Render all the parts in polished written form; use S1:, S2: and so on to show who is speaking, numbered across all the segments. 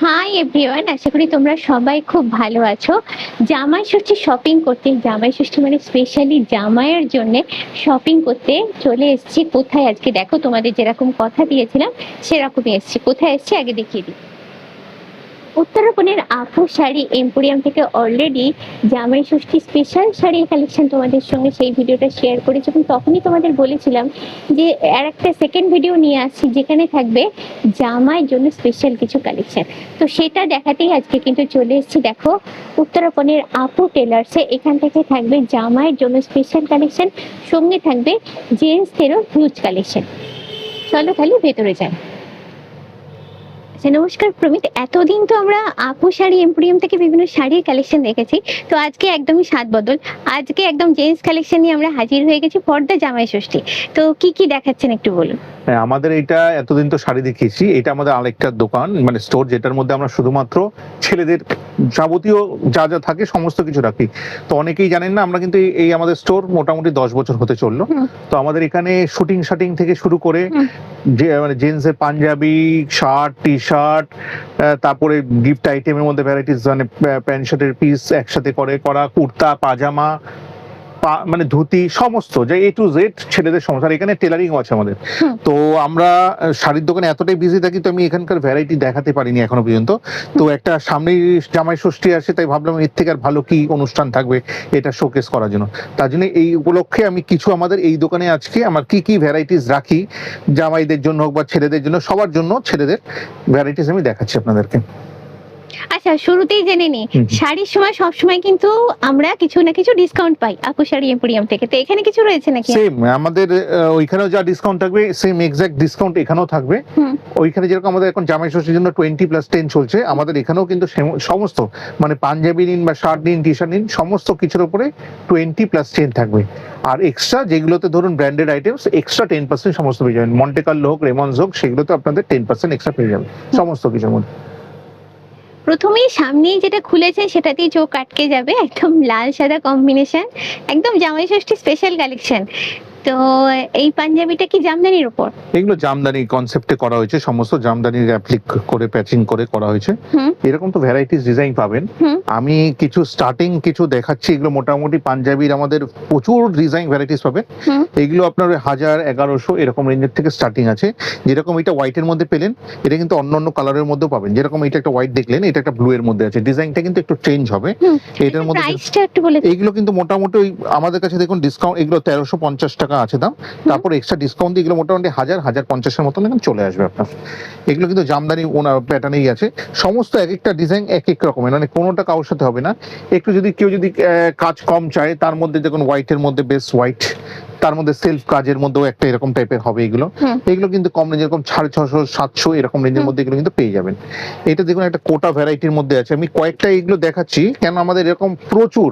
S1: Hi everyone, আশা করি তোমরা সবাই খুব ভালো আছো। জামাই ষষ্ঠী শপিং করতে, জামাই ষষ্ঠী মানে স্পেশালি জামাইয়ের জন্য শপিং করতে চলে এসেছি। কোথায় আজকে দেখো, তোমাদের যেরকম কথা দিয়েছিলাম সেরকমই এসেছি। কোথায় এসেছি আগে দেখিয়ে দিই। উত্তরাখণ্ডের আপু শাড়ি এম্পোরিয়াম থেকে অলরেডি জামাই ষষ্ঠী স্পেশাল শাড়ির কালেকশন তোমাদের সঙ্গে সেই ভিডিওটা শেয়ার করেছি, এবং তখনই তোমাদের বলেছিলাম যে আর একটা সেকেন্ড ভিডিও নিয়ে আসছি যেখানে থাকবে জামাইয়ের জন্য স্পেশাল কিছু কালেকশন। তো সেটা দেখাতেই আজকে কিন্তু চলে এসেছি। দেখো, উত্তরাখণ্ডের আপু টেলার্সে এখান থেকে থাকবে জামাইয়ের জন্য স্পেশাল কালেকশন, সঙ্গে থাকবে জেন্টসদেরও হিউজ কালেকশন। চলো তাহলে ভেতরে যাই। নমস্কার প্রমিত, এতদিন তো আমরা আপু শাড়ি এম্পোরিয়াম থেকে বিভিন্ন শাড়ির কালেকশন দেখেছি, তো আজকে একদমই স্বাদ বদল। আজকে একদম জেন্টস কালেকশন নিয়ে আমরা হাজির হয়ে গেছি ফর দ্য জামাই ষষ্ঠী। তো কি কি দেখাচ্ছেন একটু বলুন।
S2: হ্যাঁ, আমাদের এটা এতদিন তো শাড়ি দেখিয়েছি, এটা আমাদের আরেকটা দোকান মানে স্টোর, যেটার মধ্যে আমরা শুধুমাত্র ছেলেদের যাবতীয় যা যা থাকে সমস্ত কিছু রাখি। তো অনেকেই জানেন না, আমরা কিন্তু এই আমাদের স্টোর মোটামুটি 10 বছর হতে চললো। তো আমাদের এখানে শুটিং শাটিং থেকে শুরু করে যে মানে জেন্টসের পাঞ্জাবি, শার্ট, টি শার্ট, তারপরে গিফট আইটেমের মধ্যে ভ্যারাইটিস, মানে প্যান্ট শার্টের পিস একসাথে করা, কুর্তা, পাজামা, মানে ধুতি, সমস্ত যে এ টু জেড ছেলেদের সমস্যা। আর এখানে টেলারিং আছে আমাদের। তো আমরা শাড়ির দোকানে এতটাই বিজি থাকি, তো আমি এখানকার ভ্যারাইটি দেখাতে পারিনি এখনো পর্যন্ত। তো একটা সামনেই জামাই ষষ্ঠী আসে, তাই ভাবলাম এর থেকে আর ভালো কি অনুষ্ঠান থাকবে এটা শোকেস করার জন্য। তার জন্য এই উপলক্ষে আমি কিছু আমাদের এই দোকানে আজকে আমার কি কি ভ্যারাইটিস রাখি জামাইদের জন্য হোক বা ছেলেদের জন্য, সবার জন্য ছেলেদের ভ্যারাইটিস আমি দেখাচ্ছি আপনাদেরকে।
S1: আচ্ছা, শুরুতেই জেনে নি, শাড়ির সময় সবসময় কিন্তু আমরা কিছু না কিছু ডিসকাউন্ট পাই আপু শাড়ি এম্পোরিয়াম থেকে, তো এখানে কিছু রয়েছে নাকি?
S2: সেম আমাদের ওইখানেও যা ডিসকাউন্ট থাকবে সেম এক্সাক্ট ডিসকাউন্ট এখানেও থাকবে। ওইখানে যেরকম আমাদের এখন জামাই ষষ্ঠীর জন্য 20+10 চলছে, আমাদের এখানেও কিন্তু সমস্ত মানে পাঞ্জাবি নিন বা শার্ট নিন, টি শার্ট নিন, সমস্ত কিছুর উপরে 20+10 থাকবে। আর এক্সট্রা যেগুলোতে ধরুন ব্র্যান্ডেড আইটেমস, এক্সট্রা 10% সমস্ত পেয়ে যাবেন। মন্টে কার্লো হোক, রেমন্ডস হোক, সেগুলোতে আপনাদের 10% এক্সট্রা পেয়ে যাবেন সমস্ত কিছুর মধ্যে।
S1: প্রথমেই সামনেই যেটা খুলেছে সেটাতেই চোখ আটকে যাবে, একদম লাল সাদা কম্বিনেশন, একদম জামাই ষষ্ঠী স্পেশাল কালেকশন। তো এই পাঞ্জাবিটা কি জামদানির উপর?
S2: এগুলো জামদানি কনসেপ্টে করা হয়েছে, সমস্ত জামদানির অ্যাপ্লিক করে প্যাচিং করে করা হয়েছে। এরকম তো ভ্যারাইটিস ডিজাইন পাবেন। আমি কিছু স্টার্টিং কিছু দেখাচ্ছি। এগুলো মোটামুটি পাঞ্জাবির আমাদের প্রচুর ডিজাইন ভ্যারাইটিস পাবেন। এগুলো আপনার 1000, 1100 এরকম রেঞ্জের থেকে স্টার্টিং আছে। যেরকম এটা হোয়াইটের মধ্যে পেলেন, এটা কিন্তু অন্য অন্য কালারের মধ্যেও পাবেন। যেরকম এটা একটা হোয়াইট দেখলেন, এটা একটা ব্লু এর মধ্যে আছে, ডিজাইনটা কিন্তু একটু চেঞ্জ হবে এটার মধ্যে। এগুলো কিন্তু মোটামুটি আমাদের কাছে দেখুন ডিসকাউন্ট, এগুলো 1350 টাকা আছে দাম। তারপর এক্সট্রা ডিসকাউন্ট দিয়ে এগুলো মোটামুটি 1000-1050 এর মতন এখন চলে আসবে আপনার। এগুলো কিন্তু জামদানি ওনার প্যাটার্নেই আছে, সমস্ত এক একটা ডিজাইন এক এক রকমের, মানে কোনোটা কারোর সাথে হবে না। একটু যদি কেউ যদি কাজ কম চায়, তার মধ্যে দেখুন হোয়াইটের মধ্যে বেস্ট হোয়াইট, তার মধ্যে সেলফ কাজের মধ্যেও একটা এরকম টাইপের হবে। এগুলো কিন্তু কম রেঞ্জ, এরকম 650-700 এরকম রেঞ্জের মধ্যে এগুলো কিন্তু পেয়ে যাবেন। এটা দেখুন একটা কোটা ভ্যারাইটির মধ্যে আছে। আমি কয়েকটা এগুলো দেখাচ্ছি কেন আমাদের এরকম প্রচুর,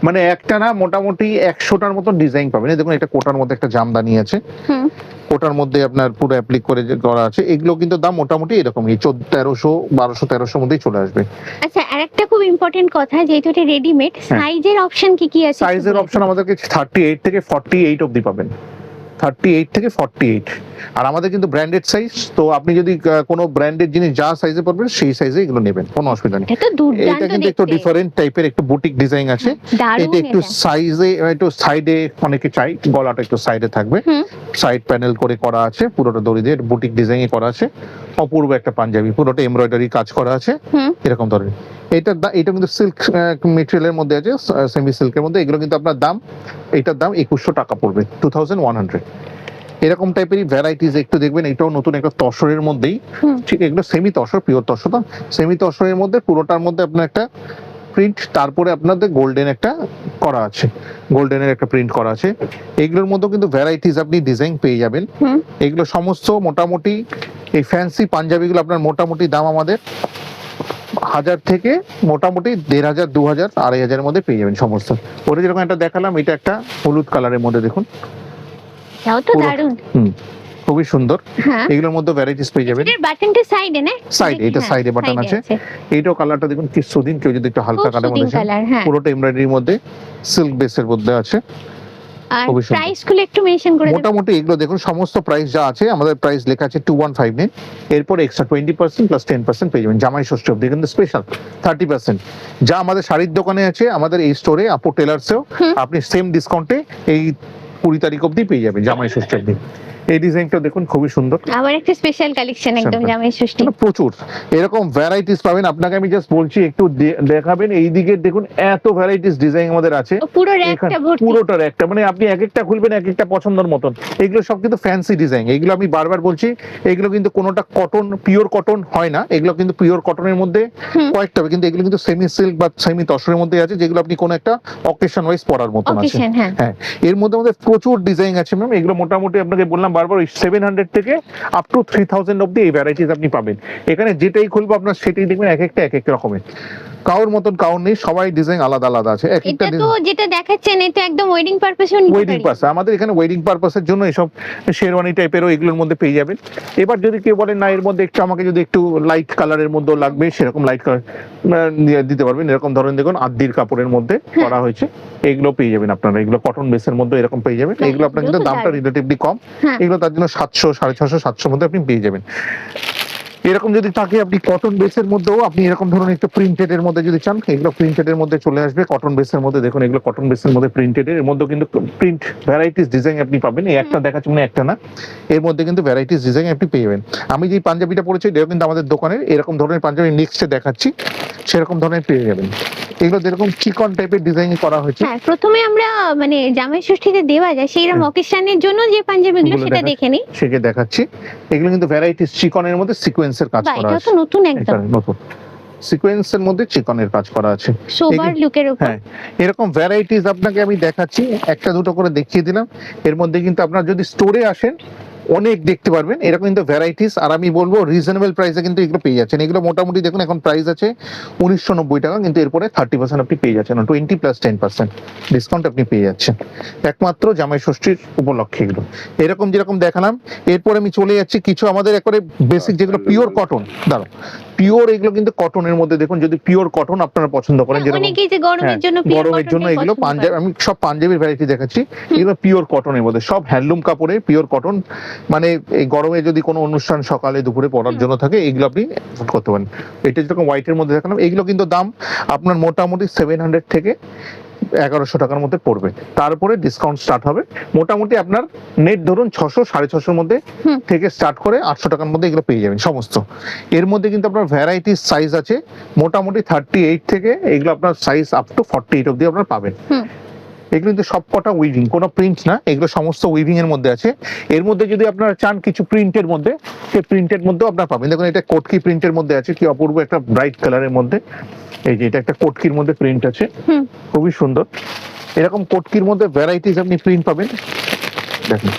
S2: মানে একটা না মোটামুটি 100টার মতো ডিজাইন পাবেন। দেখুন এটা কোটার মধ্যে একটা জামদানি আছে, কোটার মধ্যে আপনার পুরো অ্যাপ্লিক করে করা আছে। এগুলো কিন্তু দাম মোটামুটি এরকমই 1300-1200-1300 মধ্যেই চলে আসবে।
S1: আচ্ছা, আরেকটা খুব ইম্পর্টেন্ট কথা, যেহেতু এটা রেডিমেড, সাইজের অপশন কি কি আছে?
S2: সাইজের অপশন আমাদেরকে 38 থেকে 48 অবধি পাবেন। 38 থেকে 48। আর আমাদের কিন্তু ব্র্যান্ডেড সাইজ, তো আপনি যদি কোনো ব্র্যান্ডেড জিনিস যা সাইজে পারবেন সেই সাইজে এগুলো নেবেন, কোনো অসুবিধা নেই। এটা কিন্তু একটু ডিফারেন্ট টাইপের, একটু বুটিক ডিজাইন আছে। এটা একটু সাইজে, একটু সাইডে অনেকে চাই গলাটা একটু সাইডে থাকবে, সাইড প্যানেল করে করা আছে, পুরোটা দড়ি দিয়ে বুটিক ডিজাইনে করা আছে। অপূর্ব একটা পাঞ্জাবি, পুরোটা এমব্রয়ডারি কাজ করা আছে এরকম ধরনের। এটা কিন্তু সিল্ক মেটেরিয়ালের মধ্যে আছে, সেমি সিল্কের মধ্যে। এগুলো কিন্তু আপনার দাম, এটার দাম 2100 টাকা পড়বে, 2100। এরকম টাইপেরই ভ্যারাইটিস একটু দেখবেন। এটাও নতুন একটা তসরের মধ্যেই, ঠিক এগুলো সেমি তসর, পিওর তসর না, সেমি তসরের মধ্যে পুরোটার মধ্যে আপনার একটা প্রিন্ট, তারপরে আপনাদের গোল্ডেন একটা করা আছে, গোল্ডেনের একটা প্রিন্ট করা আছে। এগুলোর মধ্যেও কিন্তু ভ্যারাইটিস আপনি ডিজাইন পেয়ে যাবেন। এগুলো সমস্ত মোটামুটি এই ফ্যান্সি পাঞ্জাবিগুলো আপনার মোটামুটি দাম আমাদের 1000 থেকে মোটামুটি 1500, 2000, 2500 মধ্যে পেয়ে যাবেন সমস্ত। ওটা যেরকম একটা দেখালাম, এটা একটা হলুদ কালারের মধ্যে দেখুন, খুবই সুন্দর। এগুলোর মধ্যে ভ্যারাইটিস পেয়ে যাবেন।
S1: বাটনটা সাইডে না,
S2: সাইডে, এটা সাইডে বাটন আছে। এইটাও কালারটা দেখুন কি সুদিন, কেউ যদি একটু হালকা কালার মধ্যে, পুরোটা এমব্রয়ডারির মধ্যে সিল্ক বেসের মধ্যে আছে।
S1: আর
S2: খুবই সুন্দর।
S1: প্রাইস গুলো একটু মেনশন করে দেবেন।
S2: মোটামুটি এগুলো দেখুন সমস্ত প্রাইস যা আছে আমাদের প্রাইস লেখা আছে 2159, এরপর এক্সট্রা 20% প্লাস 10% পেয়ে যাবেন জামাই ষষ্ঠী অবধি, কিন্তু স্পেশাল 30%, যা আমাদের শাড়ির দোকানে আছে আমাদের এই স্টোরে আপু টেলার্সেও আপনি সেম ডিসকাউন্টে এই 20 তারিখ অবধি পেয়ে যাবেন জামাই ষষ্ঠী অবধি। এই ডিজাইনটা দেখুন খুবই সুন্দর,
S1: আবার একটা স্পেশাল কালেকশন একদম
S2: Simple.
S1: জামাই ষষ্ঠী।
S2: মানে প্রচুর এরকম ভ্যারাইটিস পাবেন। আপনাকে আমি জাস্ট বলছি একটু দেখাবেন, এই দিকে দেখুন এত ভ্যারাইটিস ডিজাইন আমাদের আছে,
S1: ও, পুরো
S2: এখানে
S1: র্যাকটা ভর্তি।
S2: পুরোটার একটা মানে আপনি এক একটা খুলবেন এক একটা পছন্দের মতন। এগুলো সব কিন্তু ফ্যান্সি ডিজাইন, এগুলো আমি বারবার বলছি এগুলো কিন্তু কোনোটা কটন পিওর কটন হয় না, এগুলো কিন্তু পিওর কটনের মধ্যে কয়েকটা হবে, কিন্তু এগুলো কিন্তু সেমি সিল্ক বা সেমি তসরের মধ্যে আছে, যেগুলো আপনি কোনো একটা অকেশন ওয়াইজ পরার মতন আছে।
S1: অকেশন, হ্যাঁ।
S2: হ্যাঁ, এর মধ্যে আমাদের প্রচুর ডিজাইন আছে ম্যাম, এগুলো মোটামুটি আপনাকে বললাম বারবার 700 থেকে আপ টু 3000 অব্দি এই ভ্যারাইটিস আপনি পাবেন। এখানে যেটাই খুলবো আপনার সেটাই দেখবেন এক একটা এক এক রকমের, কারোর মতন কারোর নেই, সবাই ডিজাইন আলাদা আলাদা আছে। এক একটা
S1: এটা তো যেটা দেখাচ্ছেন এটা একদম ওয়েডিং পারপাসেও নিতে
S2: ওয়েডিং
S1: পারি।
S2: পারপাস, আমাদের এখানে ওয়েডিং পারপাসের জন্য এসব শেরওয়ানি টাইপেরও এগুলোর মধ্যে পেয়ে যাবেন। এবার যদি কেউ বলেন না এর মধ্যে একটু আমাকে যদি একটু লাইট কালারের মধ্যে লাগবে, সেরকম লাইট কালার দিতে পারবেন। এরকম ধরেন দেখুন আদির কাপড়ের মধ্যে করা হয়েছে, এগুলো পেয়ে যাবেন আপনারা, এগুলো কটন বেসের মধ্যে এরকম পেয়ে যাবেন। এগুলো আপনার কিন্তু দামটা রিলেটিভলি কম,
S1: হ্যাঁ।
S2: এগুলো তার জন্য 700 650 700 মধ্যে আপনি পেয়ে যাবেন। এরকম যদি থাকে আপনি কটন বেসের মধ্যেও আপনি এরকম ধরুন একটু প্রিন্টেড এর মধ্যে যদি চান, এগুলো প্রিন্টেড এর মধ্যে চলে আসবে কটন বেসের মধ্যে। দেখুন এগুলো কটন বেসের মধ্যে প্রিন্টেড এর মধ্যে কিন্তু প্রিন্ট ভ্যারাইটিস ডিজাইন আপনি পাবেন। এই একটা দেখাচ্ছি মানে একটা না, এর মধ্যে কিন্তু ভ্যারাইটিস ডিজাইন আপনি পেয়ে যাবেন। আমি যে পাঞ্জাবিটা পরেছি এটাও কিন্তু আমাদের দোকানের এরকম ধরনের পাঞ্জাবি নেক্সটে দেখাচ্ছি, সেরকম ধরনের পেয়ে যাবেন। এগুলো যেরকম চিকন টাইপের ডিজাইন করা হয়েছে।
S1: হ্যাঁ, প্রথমে আমরা মানে জামাই ষষ্ঠীতে দেওয়া যায় সেইরকম অকেশনের জন্য যে পাঞ্জাবিগুলো
S2: এগুলো
S1: সেটা দেখে নিই।
S2: সেকে দেখাচ্ছি, এগুলো কিন্তু ভ্যারাইটিস চিকনের মধ্যে সিকোয়েন্সের কাজ
S1: বাহ,
S2: করা
S1: এটা
S2: আছে।
S1: তো নতুন একদম
S2: এটা নতুন সিকোয়েন্সের মধ্যে চিকনের কাজ করা আছে।
S1: সোবার লুকের উপর।
S2: হ্যাঁ, এরকম ভ্যারাইটিস আপনাকে আমি দেখাচ্ছি, একটা দুটো করে দেখিয়ে দিলাম। এর মধ্যে কিন্তু আপনার যদি স্টোরে আসেন অনেক দেখতে পারবেন এরকম কিন্তু ভ্যারাইটিস, আর আমি বলবো রিজনেবল প্রাইসে কিন্তু এগুলো পেয়ে যাচ্ছেন। এগুলো মোটামুটি দেখুন এখন প্রাইস আছে 1990 টাকা, কিন্তু এরপরে 30% আপনি পেয়ে যাচ্ছেন, 20 প্লাস 10% ডিসকাউন্ট আপনি পেয়ে যাচ্ছেন একমাত্র জামাই ষষ্ঠীর উপলক্ষে। এগুলো এরকম যেরকম দেখালাম, এরপর আমি চলে যাচ্ছি কিছু আমাদের একবারে বেসিক যেগুলো পিওর কটন। দাঁড়াও, পিওর এগুলো কিন্তু কটনের মধ্যে দেখুন, যদি পিওর কটন আপনারা পছন্দ করেন, যেরকম
S1: অনেকেই যে গরমের জন্য pure
S2: গরমের
S1: cotton
S2: জন্য
S1: টাই
S2: এগুলো
S1: পছন্দ
S2: পাঞ্জাবি,
S1: করে।
S2: আমি সব পাঞ্জাবির ভ্যারাইটি দেখাচ্ছি, এগুলো পিওর কটনের মধ্যে সব হ্যান্ডলুম কাপড়ে পিওর কটন, মানে এই গরমে যদি কোনো অনুষ্ঠান সকালে দুপুরে পরার জন্য থাকে এগুলো আপনি করতে পারেন। এটা যেরকম হোয়াইটের মধ্যে দেখালাম, এগুলো কিন্তু দাম আপনার মোটামুটি 700 থেকে 1100 টাকার মধ্যে পড়বে, তারপরে ডিসকাউন্ট স্টার্ট হবে। মোটামুটি আপনার নেট ধরুন 600 650 মধ্যে থেকে স্টার্ট করে 800 টাকার মধ্যে এগুলো পেয়ে যাবেন সমস্ত। এর মধ্যে কিন্তু আপনার ভ্যারাইটিস সাইজ আছে, মোটামুটি 38 থেকে এগুলো আপনার সাইজ আপ টু 48 অবধি আপনারা পাবেন। এগুলো কিন্তু সবকটা উইভিং, কোনো প্রিন্ট না, এগুলো সমস্ত উইভিং এর মধ্যে আছে। এর মধ্যে যদি আপনারা চান কিছু প্রিন্টের মধ্যে, সেই প্রিন্টের মধ্যেও আপনারা পাবেন। দেখুন এটা কোটকি প্রিন্টের মধ্যে আছে, কি অপূর্ব একটা ব্রাইট কালারের মধ্যে। এই যে এটা একটা কোটকির মধ্যে প্রিন্ট আছে, খুবই সুন্দর। এরকম কোটকির মধ্যে ভ্যারাইটিস আপনি প্রিন্ট পাবেন। দেখুন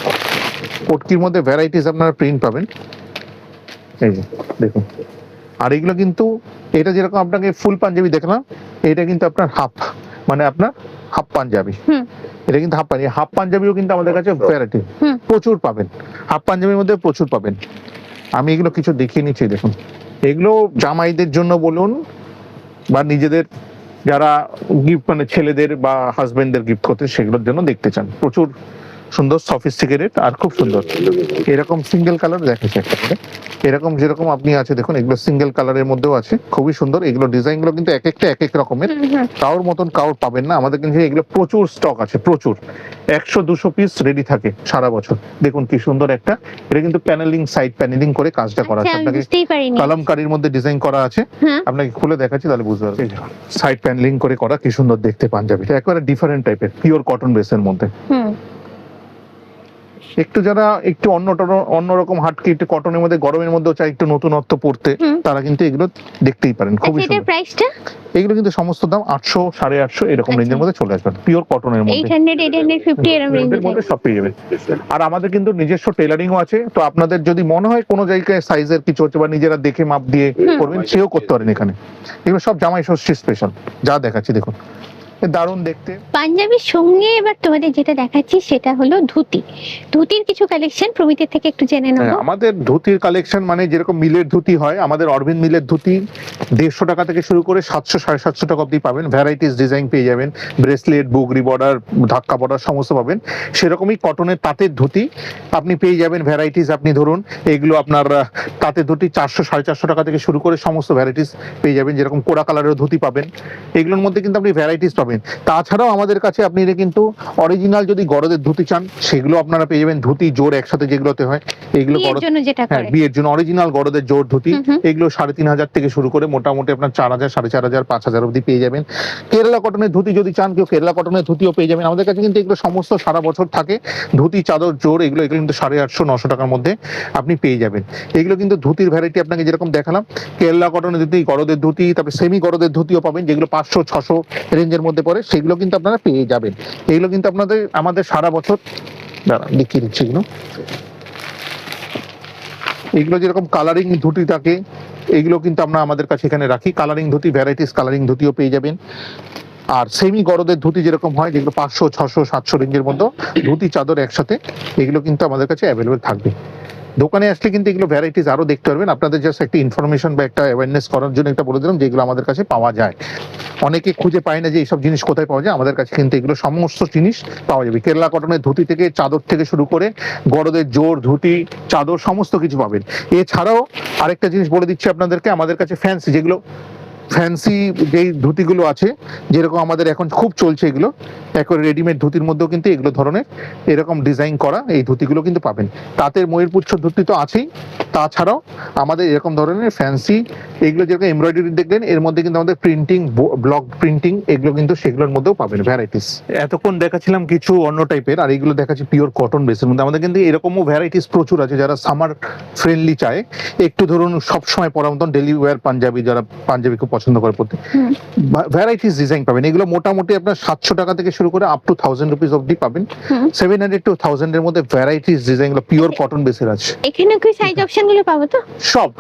S2: কোটকির মধ্যে ভ্যারাইটিস আপনারা প্রিন্ট পাবেন, এই যে দেখুন। আর এগুলো কিন্তু এটা যেরকম আপনাকে ফুল পাঞ্জাবি দেখলাম, এটা কিন্তু আপনার হাফ, মানে আপনার হাফ পাঞ্জাবি। এটা কিন্তু হাফ পাঞ্জাবিও কিন্তু আমাদের কাছে ভ্যারাইটি প্রচুর পাবেন, হাফ পাঞ্জাবির মধ্যে প্রচুর পাবেন। আমি এগুলো কিছু দেখিয়ে নিচ্ছি, দেখুন এগুলো জামাইদের জন্য বলুন বা নিজেদের যারা গিফট মানে ছেলেদের বা হাজবেন্ডদের গিফট করতে, সেগুলোর জন্য দেখতে চান, প্রচুর সুন্দর সফিস্টিকেটেড আর খুব সুন্দর। এরকম সিঙ্গেল কালার দেখাচ্ছে একটা করে, এরকম যেরকম আপনি আছে দেখুন, এগুলো সিঙ্গেল কালারের মধ্যেও আছে, খুবই সুন্দর। এগুলো ডিজাইন গুলো কিন্তু এক একটা এক এক রকমের, কারোর মতন কারোর পাবেন না। আমাদের কিন্তু এগুলো প্রচুর স্টক আছে, প্রচুর 100-200 পিস রেডি থাকে সারা বছর। দেখুন কি সুন্দর একটা, এটা কিন্তু প্যানেলিং, সাইড প্যানেলিং করে কাজটা করা আছে। আপনাকে কলমকারীর মধ্যে ডিজাইন করা আছে, আপনাকে খুলে দেখাচ্ছি তাহলে বুঝতে পারবেন। সাইড প্যানেলিং করে করা, কি সুন্দর দেখতে পাঞ্জাবিটা, একেবারে ডিফারেন্ট টাইপের পিওর কটন বেসের মধ্যে। একটু যারা একটু অন্যরকম হাটকে একটু কটনের মধ্যে গরমের মধ্যে চাই একটু নতুনত্ব পড়তে, তারা কিন্তু এগুলো দেখতেই পারেন, খুবই সুন্দর।
S1: প্রাইসটা
S2: এগুলো কিন্তু সমস্ত দাম 800 850 এরকম রেঞ্জের মধ্যে চলে আসবে, পিওর কটনের মধ্যে
S1: 800 850 এরকম রেঞ্জের
S2: মধ্যে সব পেয়ে যাবেন। আর আমাদের কিন্তু নিজস্ব টেলারিংও আছে, তো আপনাদের যদি মনে হয় কোনো জায়গায় সাইজের কিছু হচ্ছে বা নিজেরা দেখে মাপ দিয়ে করবেন, সেও করতে পারেন এখানে। এগুলো সব জামাই ষষ্ঠী স্পেশাল, যা দেখাচ্ছি দেখুন দারুণ দেখতে।
S1: পাঞ্জাবির সঙ্গে এবার তোমাদের যেটা দেখাচ্ছি সেটা হলো ধুতি। ধুতির কিছু কালেকশন প্রমিতের থেকে একটু জেনে নেবো।
S2: আমাদের ধুতির কালেকশন মানে যেরকম মিলের ধুতি হয়, আমাদের অরবিন্দ মিলের ধুতি 150 টাকা থেকে শুরু করে 700-750 টাকা অব্দি পাবেন। ভ্যারাইটিস ডিজাইন পেয়ে যাবেন, ব্রেসলেট, বুগরি বর্ডার, ধাক্কা বর্ডার সমস্ত পাবেন। সেরকমই কটনের তাঁতের ধুতি আপনি পেয়ে যাবেন ভ্যারাইটিস। আপনি ধরুন এগুলো আপনার তাঁতের ধুতি 400-450 টাকা থেকে শুরু করে সমস্ত ভ্যারাইটিস পেয়ে যাবেন। যেরকম কোড়া কালারের ধুতি পাবেন, এগুলোর মধ্যে কিন্তু আপনি ভ্যারাইটিস পাবেন। তাছাড়াও আমাদের কাছে আপনি কিন্তু অরিজিনাল যদি গরদের ধুতি চান সেগুলো আপনারা পেয়ে যাবেন। ধুতি জোর একসাথে যেগুলোতে হয়, এগুলো
S1: বিয়ের জন্য যেটা
S2: হ্যাঁ
S1: করে।
S2: বিয়ের জন্য অরিজিনাল গরদের জোর ধুতি, এগুলো 3500 থেকে শুরু করে মোটামুটি আপনার 4000, 4500, 5000 অব্দি পেয়ে যাবেন। কেরালা কটনের ধুতি যদি চান কেউ, কেরালা কটনের ধুতিও পেয়ে যাবেন। আমাদের কাছে কিন্তু এগুলো সমস্ত সারা বছর থাকে। ধুতি, চাদর, জোর এগুলো কিন্তু 850-900 টাকার মধ্যে আপনি পেয়ে যাবেন। এগুলো কিন্তু ধুতির ভ্যারাইটি আপনাকে যেরকম দেখালাম, কেরালা কটনের ধুতি, গরদের ধুতি, তারপরে সেমি গরদের ধুতিও পাবেন যেগুলো 500-600 রেঞ্জের মধ্যে পড়ে, সেগুলো কিন্তু আপনারা পেয়ে যাবেন। এগুলো কিন্তু আমাদের সারা বছর দেখিয়ে দিচ্ছি এগুলো। এগুলো যেরকম কালারিং ধুতি থাকে, এগুলো কিন্তু আমরা আমাদের কাছে এখানে রাখি। কালারিং ধুতি, ভ্যারাইটিস কালারিং ধুতিও পেয়ে যাবেন। আর সেমি গরদের ধুতি যেরকম হয়, যেগুলো 500-600-700 রেঞ্জের মধ্যে ধুতি, চাদর একসাথে, এগুলো কিন্তু আমাদের কাছে অ্যাভেলেবেল থাকবে। দোকানে আসলে কিন্তু এগুলো ভ্যারাইটিস আরো দেখতে পারবেন। আপনাদের জাস্ট একটা ইনফরমেশন বা একটা অ্যাওয়ারনেস করার জন্য একটা বলে দিলাম যেগুলো আমাদের কাছে পাওয়া যায়। অনেকে খুঁজে পায় না যে এইসব জিনিস কোথায় পাওয়া যায়, আমাদের কাছে কিন্তু এগুলো সমস্ত জিনিস পাওয়া যাবে। কেরালা কটনের ধুতি থেকে চাদর থেকে শুরু করে গরদের জোর, ধুতি, চাদর সমস্ত কিছু পাবেন। এছাড়াও আরেকটা জিনিস বলে দিচ্ছি আপনাদেরকে, আমাদের কাছে ফ্যান্সি যেগুলো ফ্যান্সি যেই ধুতিগুলো আছে, যেরকম আমাদের এখন খুব চলছে এগুলো একেবারে রেডিমেড ধুতির মধ্যেও কিন্তু এগুলো ধরনের এরকম ডিজাইন করা এই ধুতিগুলো কিন্তু পাবেন। তাঁতের ময়ূরপুচ্ছ ধুতি তো আছেই, তাছাড়াও আমাদের এরকম ধরনের ফ্যান্সি এগুলো যেরকম এমব্রয়ডারি দেখলেন, এর মধ্যে কিন্তু আমাদের প্রিন্টিং, ব্লক প্রিন্টিং, এগুলো কিন্তু সেগুলোর মধ্যেও পাবেন ভ্যারাইটিস। এতক্ষণ দেখাচ্ছিলাম কিছু অন্য টাইপের, আর এগুলো দেখাচ্ছি পিওর কটন বেসের মধ্যে। আমাদের কিন্তু এরকমও ভ্যারাইটিস প্রচুর আছে। যারা সামার ফ্রেন্ডলি চায়, একটু ধরুন সবসময় পরার মতন ডেলি ওয়্যার পাঞ্জাবি, যারা পাঞ্জাবি খুব পছন্দ করে পড়তে, ভ্যারাইটিস ডিজাইন পাবেন। এগুলো মোটামুটি আপনার 700 টাকা থেকে শুরু করে আপ টু 1000 রুপিস অব্দি পাবেন। 700 to 1000 এর মধ্যে ভ্যারাইটিস ডিজাইন গুলো পিওর কটন বেসের আছে।
S1: এখানে কি সাইজ অপশন গুলো পাবো তো?
S2: সব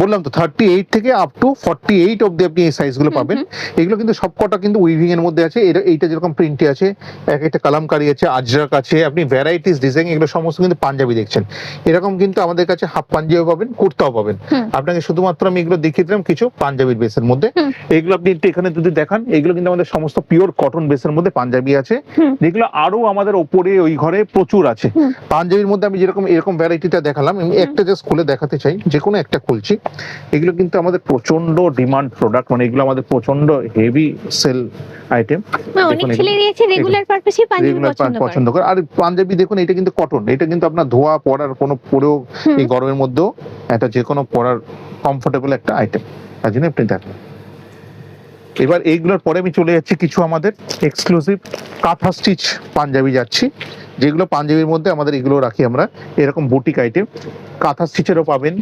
S2: বললাম তো, 38 থেকে আপ টু 48 অব্দি আপনি এই সাইজ গুলো পাবেন। এগুলো কিন্তু সবকটা কিন্তু উইভিং এর মধ্যে আছে। এইটা যেরকম প্রিন্টে আছে, এক একটা কালামকারী আছে, আজরাক আছে, আপনি ভ্যারাইটিস ডিজাইন, এগুলো সমস্ত কিন্তু পাঞ্জাবি দেখছেন। এরকম কিন্তু আমাদের কাছে হাফ পাঞ্জাবিও পাবেন, কুর্তাও পাবেন। আপনাকে শুধুমাত্র আমি এগুলো দেখিয়ে দিলাম কিছু পাঞ্জাবির বেসের মধ্যে। এগুলো আপনি একটু এখানে যদি দেখান, এগুলো কিন্তু আমাদের সমস্ত পিওর কটন বেসের মধ্যে পাঞ্জাবি আছে, যেগুলো আরো আমাদের ওপরে ওই ঘরে প্রচুর আছে। পাঞ্জাবির মধ্যে আমি যেরকম এরকম ভ্যারাইটিটা দেখালাম, আমি একটা জাস্ট খুলে দেখাতে চাই, যে কোনো একটা খুলছি। এগুলো কিন্তু আমাদের প্রচন্ড ডিমান্ড প্রোডাক্ট, মানে এগুলো আমাদের প্রচন্ড হেভি সেল আইটেম।
S1: অনেক ছেলেরই আছে রেগুলার পারপাসে পাঞ্জাবি
S2: পছন্দ করে। আর পাঞ্জাবি দেখুন, এটা কিন্তু কটন, এটা কিন্তু আপনার ধোয়া পরার কোনো পরেও এই গরমের মধ্যেও এটা যে কোনো পরার কমফোর্টেবল একটা আইটেম, তার জন্য আপনি দেখেন। এবার এইগুলোর পরে আমি চলে যাচ্ছি কিছু আমাদের এক্সক্লুসিভ কাঁথা স্টিচ পাঞ্জাবি যাচ্ছি, যেগুলো পাঞ্জাবির মধ্যে আমাদের এগুলো রাখি আমরা। এরকম বুটিক আইটেম কাঁথা স্টিচেরও পাবেন,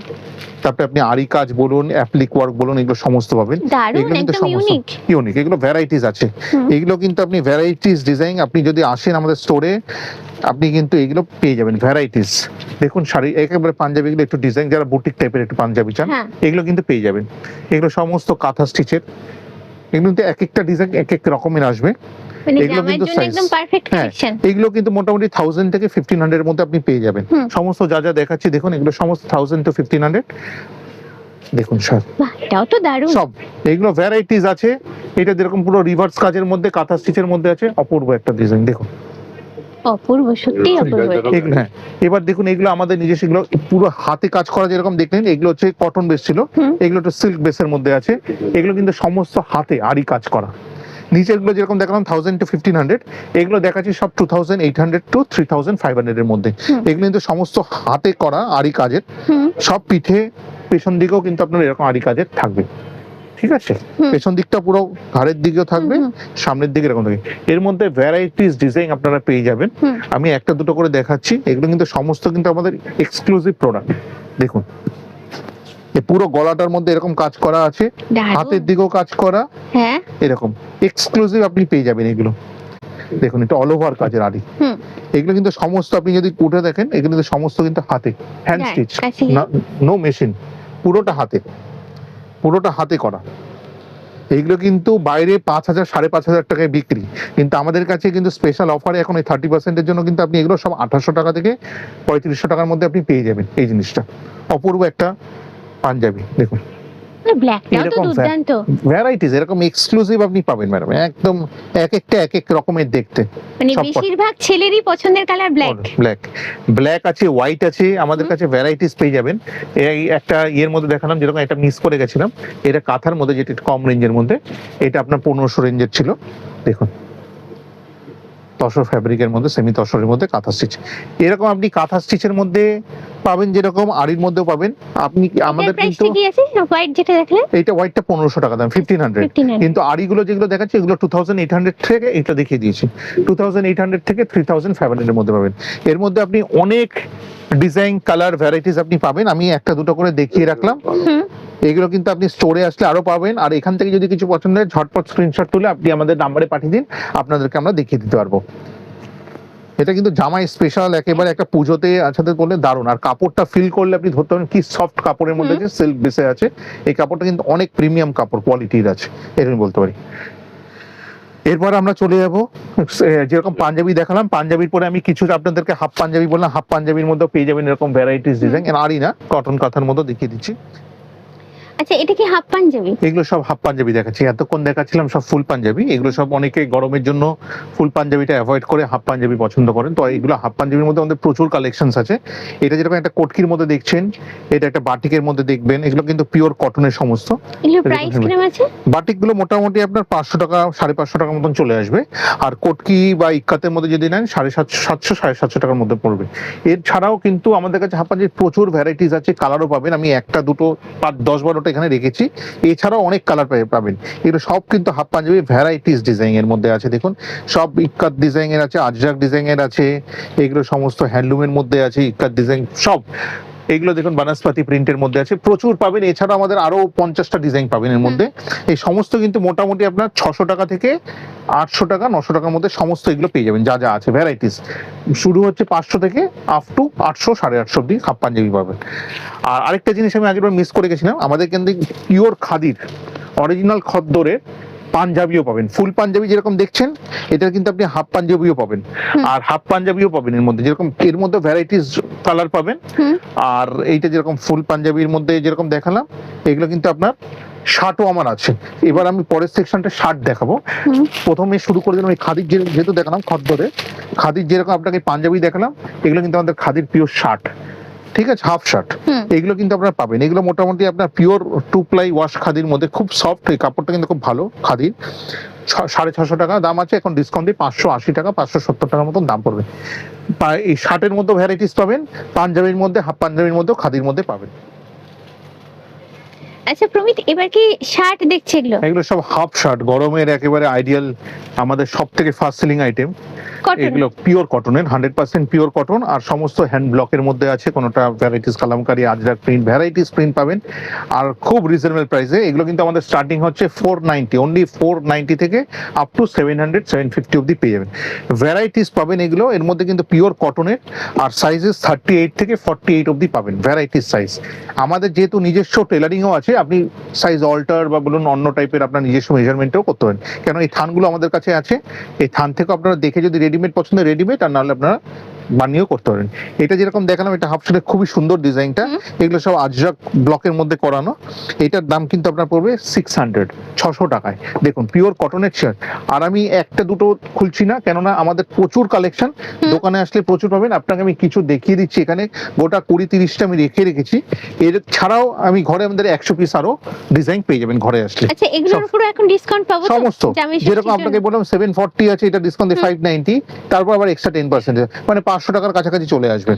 S2: তারপরে আপনি আরি কাজ বলুন, অ্যাপ্লিক ওয়ার্ক বলুন, এগুলো সমস্ত পাবেন। এগুলো কিন্তু সমস্ত ইউনিক, এগুলো ভ্যারাইটিস আছে। এগুলো কিন্তু আপনি ভ্যারাইটিস ডিজাইন, আপনি যদি আসেন আমাদের স্টোরে আপনি কিন্তু এগুলো পেয়ে যাবেন ভ্যারাইটিস। দেখুন শাড়ি একেবারে পাঞ্জাবি, এগুলো একটু ডিজাইন, যারা বুটিক টাইপের একটু পাঞ্জাবি চান, এগুলো কিন্তু পেয়ে যাবেন। এগুলো সমস্ত কাঁথা স্টিচের, এগুলো কিন্তু এক একটা ডিজাইন এক এক রকমের আসবে। এগুলো কিন্তু এগুলো কিন্তু মোটামুটি 1000 থেকে 1500 এর মধ্যে আপনি পেয়ে যাবেন। সমস্ত যা যা দেখাচ্ছি দেখুন, এগুলো সমস্ত 1000 to 1500। দেখুন স্যার,
S1: এটাও তো দারুণ।
S2: সব এগুলো ভ্যারাইটিস আছে। এটা যেরকম পুরো রিভার্স কাজের মধ্যে কাঁথা স্টিচের মধ্যে আছে, অপূর্ব একটা ডিজাইন। দেখুন
S1: অপূর্ব, সত্যি অপূর্ব।
S2: হ্যাঁ, এবার দেখুন এগুলো আমাদের নিজস্ব, এগুলো পুরো হাতে কাজ করা, যেরকম দেখলেন এগুলো হচ্ছে কটন বেস ছিল, এগুলো একটু সিল্ক বেসের মধ্যে আছে। এগুলো কিন্তু সমস্ত হাতে আরি কাজ করা। নিচের গুলো যেরকম দেখালাম 1000 to 1500, এগুলো দেখাচ্ছি সব 2800 to 3500 এর মধ্যে। এগুলো কিন্তু সমস্ত হাতে করা আরি কাজের, সব পিঠে পেছন দিকেও কিন্তু আপনার এরকম আরি কাজের থাকবে। ঠিক আছে, পেছন দিকটা পুরো ঘাড়ের দিকেও থাকবে, সামনের দিকে এরকম থাকবে। এর মধ্যে ভ্যারাইটিস ডিজাইন আপনারা পেয়ে যাবেন। আমি একটা দুটো করে দেখাচ্ছি। এগুলো কিন্তু সমস্ত কিন্তু আমাদের এক্সক্লুসিভ প্রোডাক্ট। দেখুন এই পুরো গলাটার মধ্যে এরকম কাজ করা আছে, হাতের দিকেও কাজ করা, এরকম এক্সক্লুসিভ আপনি পেয়ে যাবেন এগুলো। দেখুন এটা অল ওভার কাজের আড়ি। এগুলো কিন্তু সমস্ত আপনি যদি উঠে দেখেন, এগুলো কিন্তু সমস্ত কিন্তু হাতে, হ্যান্ড স্টিচ, নো মেশিন, পুরোটা হাতে, পুরোটা হাতে করা। এইগুলো কিন্তু বাইরে 5,000 5,500 টাকায় বিক্রি, কিন্তু আমাদের কাছে কিন্তু স্পেশাল অফারে এখন এই 30%-এর জন্য কিন্তু আপনি এগুলো সব 2800 টাকা থেকে 3500 টাকার মধ্যে আপনি পেয়ে যাবেন। এই জিনিসটা অপূর্ব একটা পাঞ্জাবি, দেখুন
S1: ব্ল্যাকটাও তো
S2: এরকম
S1: দুর্দান্ত।
S2: ভ্যারাইটিস এরকম এক্সক্লুসিভ আপনি পাবেন ম্যাডাম, একদম এক একটা এক এক রকমের দেখতে।
S1: মানে
S2: সব
S1: বেশিরভাগ ছেলেরই পছন্দের কালার ব্ল্যাক।
S2: ব্ল্যাক আছে, হোয়াইট আছে, আমাদের কাছে ভ্যারাইটিস পেয়ে যাবেন। এই একটা ইয়ের মধ্যে দেখালাম, যেরকম একটা মিস করে গেছিলাম, এটা কাঁথার মধ্যে, যেটা একটু কম রেঞ্জের মধ্যে, এটা আপনার 1500 রেঞ্জের ছিল। দেখুন তসর ফ্যাব্রিকের মধ্যে, সেমি তসরের মধ্যে কাঁথা স্টিচ। এরকম আপনি কাঁথা স্টিচের মধ্যে পাবেন, যেরকম আড়ির মধ্যেও পাবেন। আপনি আমাদের কিন্তু
S1: কি আছে হোয়াইট যেটা দেখলেন,
S2: এইটা হোয়াইটটা 1500 টাকা দাম, 1500। কিন্তু আড়িগুলো যেগুলো দেখাচ্ছে এগুলো 2800 থেকে, এটা দেখিয়ে দিয়েছি 2800 থেকে 3500 এর মধ্যে পাবেন। এর মধ্যে আপনি অনেক ডিজাইন, কালার, ভ্যারাইটিস আপনি পাবেন। আমি একটা দুটো করে দেখিয়ে রাখলাম। এগুলো কিন্তু আপনি স্টোরে আসলে আরো পাবেন। আর এখান থেকে যদি কিছু পছন্দ হয় ঝটপট স্ক্রিনশট তুলে আপনি আমাদের নাম্বারে পাঠিয়ে দিন, আপনাদেরকে আমরা দেখিয়ে দিতে পারবো। এটা কিন্তু জামাই স্পেশাল, একেবারে একটা পুজোতে আছাতে করলে দারুণ। আর কাপড়টা ফিল করলে আপনি ধরতে পারেন কি সফট কাপড়ের মধ্যে যে সিল্ক বেসে আছে। এই কাপড়টা কিন্তু অনেক প্রিমিয়াম কাপড় কোয়ালিটির আছে, এরকম বলতে পারি। এরপর আমরা চলে যাব, যেরকম পাঞ্জাবি দেখালাম, পাঞ্জাবির পরে আমি কিছু আপনাদেরকে হাফ পাঞ্জাবি বললাম, হাফ পাঞ্জাবির মধ্যে পেয়ে যাবেন এরকম ভ্যারাইটিস ডিজাইন। আরই না, কটন কাঁথার মধ্যে দেখিয়ে দিচ্ছি।
S1: আচ্ছা এটা কি হাফ পাঞ্জাবি?
S2: এগুলো সব হাফ পাঞ্জাবি দেখাচ্ছি, এতক্ষণ দেখাচ্ছিলাম সব ফুল পাঞ্জাবি। এগুলো সব অনেকে গরমের জন্য ফুল পাঞ্জাবিটা অ্যাভয়েড করে হাফ পাঞ্জাবি পছন্দ করেন, তো এগুলো হাফ পাঞ্জাবির মধ্যে আমাদের প্রচুর কালেকশনস আছে। এটা যেরকম একটা কটকির মধ্যে দেখছেন, এটা একটা বাটিকের মধ্যে দেখবেন, এগুলো কিন্তু পিওর কটনের সমস্ত।
S1: এগুলো প্রাইস কিরকম আছে?
S2: বাটিকগুলো মোটামুটি আপনার 500 টাকা 550 টাকার মতন চলে আসবে। আর কটকি বা ইক্কাতের মধ্যে যদি নেন 750 750 টাকার মধ্যে পড়বে। এর ছাড়াও কিন্তু আমাদের কাছে হাফ পাঞ্জাবির প্রচুর ভ্যারাইটিস আছে, কালারও পাবেন। আমি একটা দুটো 10-12টা এখানে রেখেছি, এছাড়াও অনেক কালার পাবেন। এগুলো সব কিন্তু হাফ পাঞ্জাবি ভ্যারাইটিস ডিজাইন এর মধ্যে আছে। দেখুন সব ইক্কাত ডিজাইন এর আছে, আজরাক ডিজাইন এর আছে, এগুলো সমস্ত হ্যান্ডলুমের মধ্যে আছে, ইক্কাত ডিজাইন সব। এগুলো দেখুন বানাসপাতি প্রিন্টের মধ্যে আছে, প্রচুর পাবেন। এছাড়া আমাদের আরো 50টা ডিজাইন পাবেন এর মধ্যে। এই সমস্ত কিন্তু মোটামুটি আপনার 600 টাকা থেকে 800 টাকা 900 টাকার মধ্যে সমস্ত এগুলো পেয়ে যাবেন, যা যা আছে ভ্যারাইটিস। শুরু হচ্ছে 500 থেকে আপ টু 800 850 অব্দি হাফ পাঞ্জাবি পাবেন। আর আরেকটা জিনিস আমি আগেরবার মিস করে গেছিলাম, আমাদের কিন্তু পিওর খাদির অরিজিনাল খদ্দরের পাঞ্জাবিও পাবেন। ফুল পাঞ্জাবি যেরকম দেখছেন, এটা কিন্তু আপনি হাফ পাঞ্জাবিও পাবেন। আর হাফ পাঞ্জাবিও পাবেন এর মধ্যে, যেরকম এর মধ্যে ভ্যারাইটিস কালার পাবেন। আর এইটা যেরকম ফুল পাঞ্জাবির মধ্যে যেরকম দেখালাম, এগুলো কিন্তু আপনার শার্টও আমার আছে। এবার আমি পরের সেকশনটা শার্ট দেখাবো। প্রথমে শুরু করে দিলাম এই খাদির, যেহেতু দেখালাম খদ্দরে, খাদির যেরকম আপনাকে পাঞ্জাবি দেখালাম, এগুলো কিন্তু আমাদের খাদির পিওর শার্ট, ঠিক আছে, হাফ শার্ট। এগুলো কিন্তু আপনারা পাবেন। এগুলো মোটামুটি আপনার পিওর 2 প্লাই ওয়াশ খাদির মধ্যে, খুব সফট। এই কাপড়টা কিন্তু খুব ভালো খাদির। 650 টাকা দাম আছে, এখন ডিসকাউন্ট দিয়ে 580 টাকা 570 টাকার মতন দাম পড়বে। এই শার্টের মধ্যে ভ্যারাইটিস পাবেন, পাঞ্জাবির মধ্যে, হাফ পাঞ্জাবির মধ্যে, খাদির মধ্যে পাবেন।
S1: আচ্ছা প্রমিত, এবার কি শার্ট দেখছে এগুলো?
S2: এগুলো সব হাফ শার্ট, গরমের একেবারে আইডিয়াল, আমাদের সব থেকে ফার্স্ট সেলিং আইটেম। এগুলো পিওর কটনের, 100% পিওর কটন। আর সমস্ত হ্যান্ড ব্লকের মধ্যে আছে, কোনোটা varieties Kalamkari, Ajrak print, varieties print পাবেন। আর খুব রিজনেবল প্রাইসে। এগুলো কিন্তু আমাদের স্টার্টিং হচ্ছে 490, অনলি 490 থেকে আপ টু 700 750 অব্দি পেয়ে যাবেন। ভ্যারাইটিস পাবেন এগুলো, এর মধ্যে কিন্তু পিওর কটনের। আর সাইজেস 38 থেকে 48 অব্দি পাবেন, ভ্যারাইটিস সাইজ। আমাদের যেহেতু নিজস্ব টেলারিংও আছে, আপনি সাইজ অল্টার বা বলুন অন্য টাইপের আপনার নিজস্ব মেজারমেন্টেও করতে পারেন। কেন এই থানগুলো আমাদের কাছে আছে, এই থান থেকে আপনারা দেখে যদি রেডিমেড পছন্দ রেডিমেড, আর নাহলে আপনারা বানিয়েও করতে পারেন। এটা যেরকম দেখালাম, এটা হাফ শার্টের খুবই সুন্দর ডিজাইনটা। এগুলো সব আজরাক ব্লকের মধ্যে করানো। এটার দাম কিন্তু আপনার পড়বে 600 টাকায়। দেখুন পিওর কটনের শার্ট। আর আমি একটা দুটো খুলছি না, কেননা আমাদের প্রচুর কালেকশন, দোকানে আসলে প্রচুর পাবেন। আপনাকে আমি কিছু দেখিয়ে দিচ্ছি, এখানে গোটা 20-30টা আমি রেখেছি। এর ছাড়াও আমি ঘরে আমাদের 100 পিস আরো ডিজাইন পেয়ে যাবেন ঘরে আসলে।
S1: আচ্ছা এগুলোর উপরে এখন ডিসকাউন্ট পাবো তো?
S2: সমস্ত যেরকম আপনাকে বললাম 740 আছে, এটা ডিসকাউন্ট দিয়ে 590, তারপর আবার এক্সট্রা 10%, মানে 500 টাকার কাছাকাছি চলে আসবে।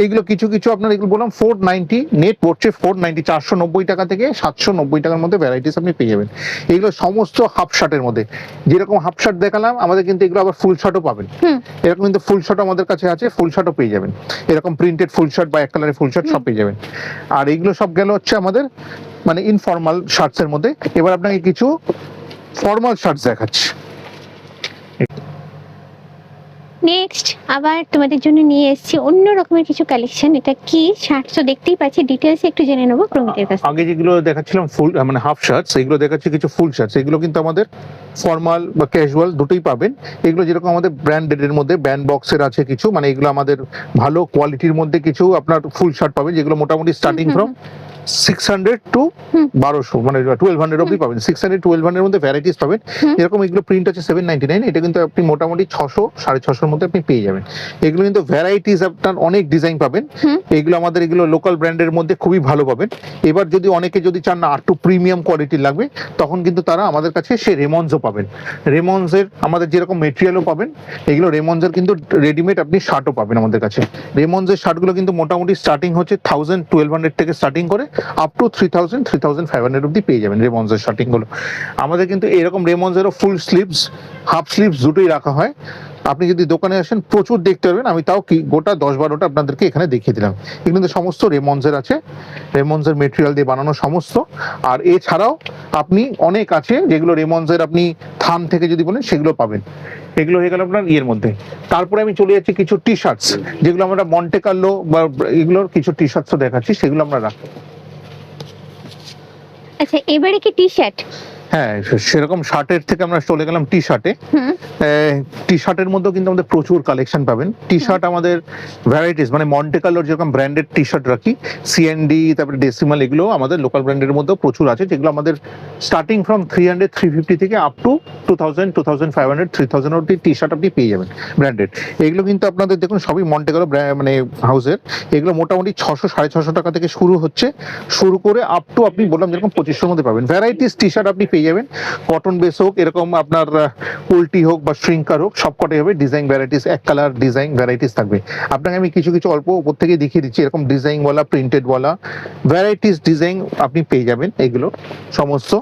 S2: এইগুলো কিছু কিছু আপনার এগুলো বললাম 490, নেট পড়ছে 490, 490 টাকা থেকে 790 টাকার মধ্যে ভ্যারাইটিস আপনি পেয়ে যাবেন। এগুলো সমস্ত হাফ শার্টের মধ্যে। যেরকম হাফ শার্ট দেখালাম, আমাদের কিন্তু এগুলো আবার ফুল শার্টও পাবেন। এরকম কিন্তু ফুল শার্ট আমাদের কাছে আছে, ফুল শার্টও পেয়ে যাবেন। এরকম প্রিন্টেড ফুল শার্ট বা এক কালারের ফুল শার্ট সব পেয়ে যাবেন। আর এইগুলো সব গেল হচ্ছে আমাদের মানে ইনফর্মাল শার্টস এর মধ্যে। এবার আপনাকে কিছু ফর্মাল শার্টস দেখাচ্ছি।
S1: নেক্সট আবার তোমাদের জন্য নিয়ে এসেছি অন্য রকমের কিছু কালেকশন। এটা কি শার্ট, তো দেখতেই পাচ্ছি, ডিটেলস একটু জেনে নেবো প্রমিতের কাছে।
S2: আগে যেগুলো দেখাচ্ছিলাম ফুল মানে হাফ শার্টস, এগুলো দেখাচ্ছি কিছু ফুল শার্টস। এগুলো কিন্তু আমাদের ফর্মাল বা ক্যাজুয়াল দুটোই পাবেন। এগুলো যেরকম আমাদের ব্র্যান্ডেড এর মধ্যে ব্যান্ড বক্সের আছে কিছু, মানে এগুলো আমাদের ভালো কোয়ালিটির মধ্যে কিছু আপনার ফুল শার্ট পাবেন, যেগুলো মোটামুটি স্টার্টিং ফ্রম 600 টু 1200 মানে 1200 অবধি পাবেন। 600 1200 এর মধ্যে ভ্যারাইটিস পাবেন। এরকম এগুলো প্রিন্ট আছে 799, এটা কিন্তু আপনি মোটামুটি 600 650 এর মধ্যে আপনি পেয়ে যাবেন। এগুলো কিন্তু ভ্যারাইটিস আপনার অনেক ডিজাইন পাবেন। এগুলো আমাদের এগুলো লোকাল ব্র্যান্ডের মধ্যে খুবই ভালো পাবেন। এবার যদি অনেকে যদি চান না আর একটু প্রিমিয়াম কোয়ালিটির লাগবে, তখন কিন্তু তারা আমাদের কাছে সে রেমন্ডসও পাবেন। রেমন্ডসের আমাদের যেরকম মেটেরিয়ালও পাবেন, এগুলো রেমন্ডসের কিন্তু রেডিমেড আপনি শার্টও পাবেন আমাদের কাছে। রেমন্ডসের শার্টগুলো কিন্তু মোটামুটি স্টার্টিং হচ্ছে 1000 1200 থেকে স্টার্টিং করে আপ টু 3000 3500 অব্দি পেয়ে যাবেন রেমন্ডসের শার্টিং গুলো। আমাদের কিন্তু এরকম রেমন্ডসেরও ফুল স্লিভস হাফ স্লিভস দুটোই রাখা হয়। আপনি যদি দোকানে আসেন প্রচুর দেখতে পারবেন। আমি তাও কি গোটা 10-12টা আপনাদেরকে এখানে দেখিয়ে দিলাম। এগুলো কিন্তু সমস্ত রেমন্ডসের আছে, রেমন্ডসের মেটেরিয়াল দিয়ে বানানো সমস্ত। আর এছাড়াও আপনি অনেক আছে যেগুলো রেমন্ডসের আপনি থান থেকে যদি বলেন সেগুলো পাবেন। এগুলো হয়ে গেল আপনার ইয়ের মধ্যে। তারপরে আমি চলে যাচ্ছি কিছু টি শার্টস, যেগুলো আমরা মন্টে কার্লো বা এগুলোর কিছু টি শার্টসও দেখাচ্ছি, সেগুলো আমরা রাখবো।
S1: আচ্ছা, এবারে কি টি শার্ট?
S2: হ্যাঁ, সেরকম শার্টের থেকে আমরা চলে গেলাম টি শার্টে। টি শার্টের মধ্যেও কিন্তু আমাদের প্রচুর কালেকশন পাবেন। টি শার্ট আমাদের ভ্যারাইটিস, মানে মন্টে কার্লোর যেরকম ব্র্যান্ডেড টি শার্ট রাখি, সিএনডি তারপরে ডেসিমাল, এগুলো আমাদের লোকাল ব্র্যান্ডের মধ্যেও প্রচুর আছে, যেগুলো আমাদের স্টার্টিং ফ্রম 300 350 থেকে আপ টু 2000 2500 3000 অব্দি টি শার্ট আপনি পেয়ে যাবেন ব্র্যান্ডেড। এগুলো কিন্তু আপনাদের দেখুন সবই মন্টে কার্লো মানে হাউসের। এগুলো মোটামুটি 600 650 টাকা থেকে শুরু হচ্ছে, শুরু করে আপ টু আপনি বললাম যেরকম 2500 মধ্যে পাবেন। ভ্যারাইটিস টি শার্ট আপনি পেয়ে যাবেন, কটন বেস হোক, এরকম আপনার পোল্ট্রি হোক বা শ্রিঙ্কার হোক, সবকটাই হবে। ডিজাইন ভ্যারাইটিস, এক কালার ডিজাইন ভ্যারাইটিস থাকবে। আপনাকে আমি কিছু কিছু অল্প উপর থেকে দেখিয়ে দিচ্ছি, এরকম ডিজাইন ওয়ালা প্রিন্টেড ওয়ালা ভ্যারাইটিস ডিজাইন আপনি পেয়ে যাবেন এগুলো সমস্ত।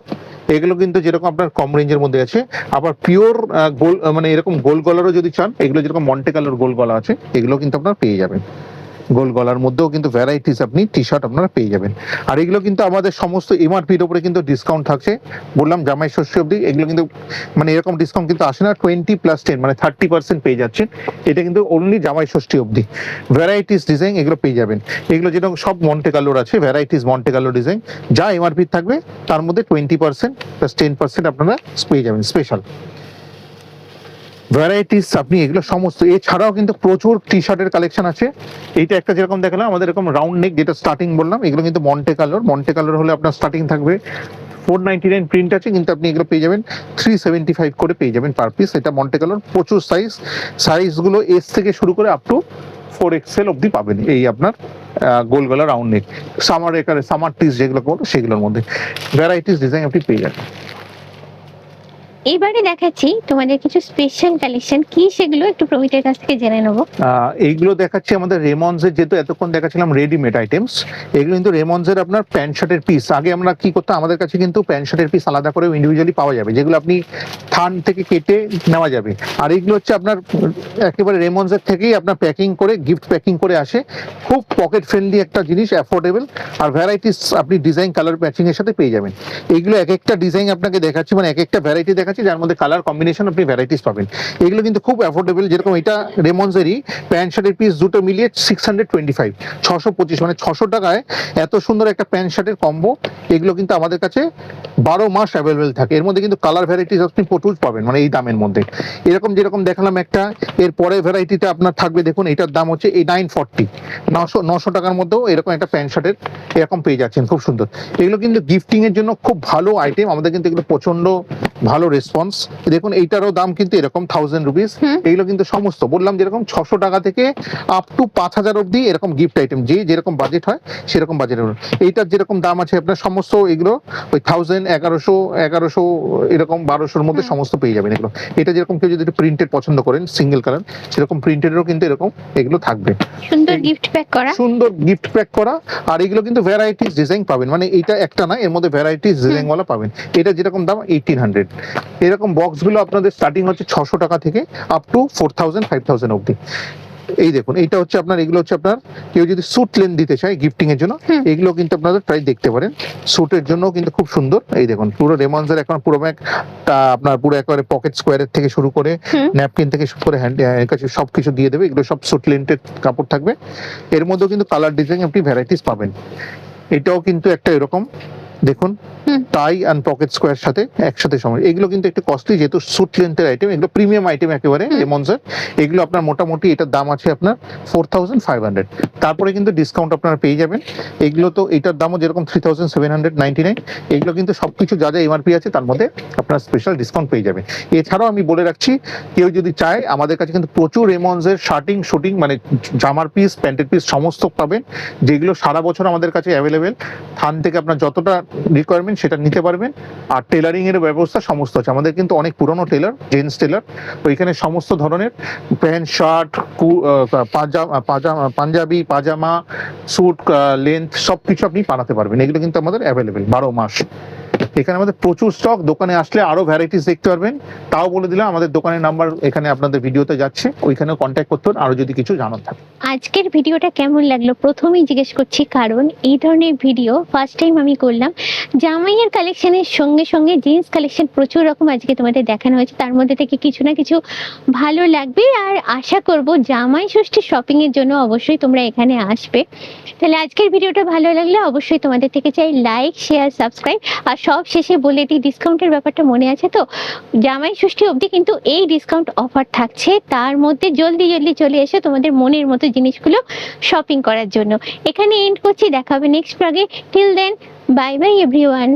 S2: এগুলো কিন্তু যেরকম আপনার কম রেঞ্জের মধ্যে আছে। আবার পিওর গোল মানে এরকম গোল গলারও যদি চান, এগুলো যেরকম মন্টে কার্লোর গোল গলা আছে, এগুলো কিন্তু আপনারা পেয়ে যাবেন। গোল গলার মধ্যেও কিন্তু ভ্যারাইটিস আপনি টি শার্ট আপনারা পেয়ে যাবেন। আর এগুলো কিন্তু আমাদের সমস্ত এমআরপির উপরে কিন্তু ডিসকাউন্ট থাকছে, বললাম জামাই ষষ্ঠী অবধি। এগুলো কিন্তু মানে এরকম ডিসকাউন্ট কিন্তু আসে না, 20+10 মানে 30% পেয়ে যাচ্ছেন। এটা কিন্তু অনলি জামাই ষষ্ঠী অবধি। ভ্যারাইটিস ডিজাইন এগুলো পেয়ে যাবেন। এগুলো যেরকম সব মন্টে কার্লোর আছে, ভ্যারাইটিস মন্টে কার্লো ডিজাইন, যা এমআরপি থাকবে তার মধ্যে 20% প্লাস 10% আপনারা পেয়ে যাবেন স্পেশাল ভ্যারাইটিস আপনি এগুলো সমস্ত। এছাড়াও কিন্তু প্রচুর টি শার্টের কালেকশন আছে। এইটা একটা যেরকম দেখালাম আমাদের এরকম রাউন্ড নেক, যেটা স্টার্টিং বললাম, এগুলো কিন্তু মন্টে কার্লোর। মন্টে কার্লোর হলে আপনার স্টার্টিং থাকবে 499 প্রিন্ট আছে, কিন্তু আপনি এগুলো পেয়ে যাবেন 375 করে পেয়ে যাবেন পার পিস। এটা মন্টে কার্লোর। প্রচুর সাইজগুলো এস থেকে শুরু করে আপ টু 4XL অবধি পাবেন। এই আপনার গোল গলা রাউন্ড নেক সামার টিস যেগুলো বলো সেগুলোর মধ্যে ভ্যারাইটিস ডিজাইন আপনি পেয়ে যাবেন।
S1: এবারে দেখাচ্ছি তোমাদের কিছু স্পেশাল কালেকশন, কি সেগুলো একটু প্রমিতের কাছ থেকে জেনে নেবো।
S2: এইগুলো দেখাচ্ছি আমাদের রেমন্ডসের, যেহেতু এতক্ষণ দেখাচ্ছিলাম রেডিমেড আইটেমস, এগুলো কিন্তু রেমন্ডসের আপনার প্যান্ট শার্টের পিস। আগে আমরা কি করতাম, আমাদের কাছে কিন্তু প্যান্ট শার্টের পিস আলাদা করে ইন্ডিভিজুয়ালি পাওয়া যাবে, যেগুলো আপনি থান থেকে কেটে নেওয়া যাবে। আর এইগুলো হচ্ছে আপনার একেবারে রেমন্ডসের থেকেই আপনার প্যাকিং করে, গিফট প্যাকিং করে আসে। খুব পকেট ফ্রেন্ডলি একটা জিনিস, অ্যাফোর্ডেবল, আর ভ্যারাইটিস আপনি ডিজাইন কালার ম্যাচিং এর সাথে পেয়ে যাবেন। এইগুলো এক একটা ডিজাইন আপনাকে দেখাচ্ছি, মানে এক একটা ভ্যারাইটি দেখাচ্ছি, যার মধ্যে কালার কম্বিনেশন আপনি ভ্যারাইটিস পাবেন। এগুলো কিন্তু খুব অ্যাফোর্ডেবল। যেরকম এটা রেমন্ডসেরই প্যান্ট শার্টের পিস দুটো মিলিয়ে 625 625 মানে 600 টাকায় এত সুন্দর একটা প্যান্ট শার্টের কম্বো। এগুলো কিন্তু আমাদের কাছে 12 মাস অ্যাভেলেবেল থাকে। এর মধ্যে কিন্তু কালার ভ্যারাইটিস আপনি প্রচুর পাবেন, মানে এই দামের মধ্যে। এরকম যেরকম দেখালাম একটা, এর পরে ভ্যারাইটিটা আপনার থাকবে, দেখুন এটার দাম হচ্ছে এই 940 900 টাকার মধ্যেও এরকম একটা প্যান্ট শার্টের এরকম পেয়ে যাচ্ছেন, খুব সুন্দর। এগুলো কিন্তু গিফটিং এর জন্য খুব ভালো আইটেম, আমাদের কিন্তু এগুলো প্রচন্ড ভালো রেসপন্স। দেখুন এইটারও দাম কিন্তু এরকম 1000 রুপিস। এগুলো কিন্তু সমস্ত বললাম যেরকম 600 টাকা থেকে আপ টু 5000 অব্দি এরকম গিফট আইটেম, যে যেরকম বাজেট হয় সেরকম বাজেটের। এইটার যেরকম দাম আছে আপনার সমস্ত এগুলো ওই 1000 1100 এরকম 1200-র মধ্যে সমস্ত পেয়ে যাবেন এগুলো। এটা যেরকম কেউ যদি একটু প্রিন্টেড পছন্দ করেন সিঙ্গেল কালার, সেরকম প্রিন্টেডেরও কিন্তু এরকম এগুলো থাকবে,
S1: সুন্দর গিফট প্যাক করা,
S2: সুন্দর গিফট প্যাক করা। আর এগুলো কিন্তু ভ্যারাইটিস ডিজাইন পাবেন, মানে এইটা একটা না, এর মধ্যে ভ্যারাইটিস ডিজাইন ওয়ালা পাবেন। এটা যেরকম দাম 1800। এরকম বক্সগুলো আপনাদের স্টার্টিং হচ্ছে 600 টাকা থেকে আপ টু 4000 5000 অবধি। এই দেখুন, এইটা হচ্ছে আপনার, এগুলো হচ্ছে আপনার কেউ যদি স্যুট লেন দিতে চায় গিফটিং এর জন্য, এগুলো কিন্তু আপনাদের ট্রাই দেখতে পারেন। স্যুটের জন্য কিন্তু খুব সুন্দর। এই দেখুন পুরো রেমন্ডসের এখন পুরো ব্যাগ আপনার পুরো একেবারে পকেট স্কোয়ারের থেকে শুরু করে ন্যাপকিন থেকে শুরু করে হ্যান্ড কাছে সবকিছু দিয়ে দেবে। এগুলো সব স্যুট লেন্থের কাপড় থাকবে। এর মধ্যেও কিন্তু কালার ডিজাইন আপনি ভ্যারাইটিস পাবেন। এটাও কিন্তু একটা এরকম দেখুন টাই অ্যান্ড পকেট স্কোয়ার সাথে একসাথে সময়। এগুলো কিন্তু একটু কস্টলি, যেহেতু স্যুট লেন্থের আইটেম, এগুলো প্রিমিয়াম আইটেম একেবারে রেমন্ডসের। এগুলো আপনার মোটামুটি এটার দাম আছে আপনার 4500। তারপরে কিন্তু ডিসকাউন্ট আপনারা পেয়ে যাবেন। এগুলো তো এটার দামও যেরকম 3799, এগুলো কিন্তু সবকিছু যা যা এমআরপি আছে তার মধ্যে আপনার স্পেশাল ডিসকাউন্ট পেয়ে যাবেন। এছাড়াও আমি বলে রাখছি, কেউ যদি চায় আমাদের কাছে কিন্তু প্রচুর রেমন্ডসের শার্টিং শুটিং মানে জামার পিস প্যান্টের পিস সমস্ত পাবেন, যেগুলো সারা বছর আমাদের কাছে অ্যাভেলেবেল। থান থেকে আপনার যতটা রিকোয়ারমেন্ট সেটা নিতে পারবেন। আর টেলারিং এর ব্যবস্থা সমস্ত আছে। আমাদের কিন্তু অনেক পুরনো টেলার, জেন্টস টেলার, ওইখানে সমস্ত ধরনের প্যান্ট শার্ট পাঞ্জাবি পাজামা স্যুট লেন্থ সবকিছু আপনি বানাতে পারবেন। এগুলো কিন্তু আমাদের অ্যাভেলেবেল 12 মাস। এখানে আমাদের প্রচুর স্টক, দোকানে আসলে আরো ভ্যারাইটিস দেখতে পারবেন। তাও বলে দিলাম আমাদের দোকানের নাম্বার এখানে আপনাদের ভিডিওতে যাচ্ছে, ওইখানেও কন্ট্যাক্ট করতে পারেন আরো যদি কিছু জানার থাকে।
S1: আজকের ভিডিওটা কেমন লাগলো প্রথমেই জিজ্ঞেস করছি, কারণ এই ধরনের ভিডিও ফার্স্ট টাইম আমি করলাম। জামাইয়ের কালেকশনের সঙ্গে সঙ্গে জিন্স কালেকশন প্রচুর রকম আজকে তোমাদের দেখানো হয়েছে, তার মধ্যে থেকে কিছু না কিছু ভালো লাগবে। আর আশা করব জামাই ষষ্ঠী শপিং এর জন্য অবশ্যই তোমরা এখানে আসবে। তাহলে আজকের ভিডিওটা ভালো লাগলে অবশ্যই তোমাদের থেকে চাই লাইক শেয়ার সাবস্ক্রাইব। আর সব শেষে বলে দিই, ডিসকাউন্টের ব্যাপারটা মনে আছে তো? জামাই ষষ্ঠী অবধি কিন্তু এই ডিসকাউন্ট অফার থাকছে, তার মধ্যে জলদি জলদি চলে এসে তোমাদের মনের মতো জিনিসগুলো শপিং করার জন্য। এখানে এন্ড করছি, দেখা হবে নেক্সট ব্লগে। Till then bye bye everyone.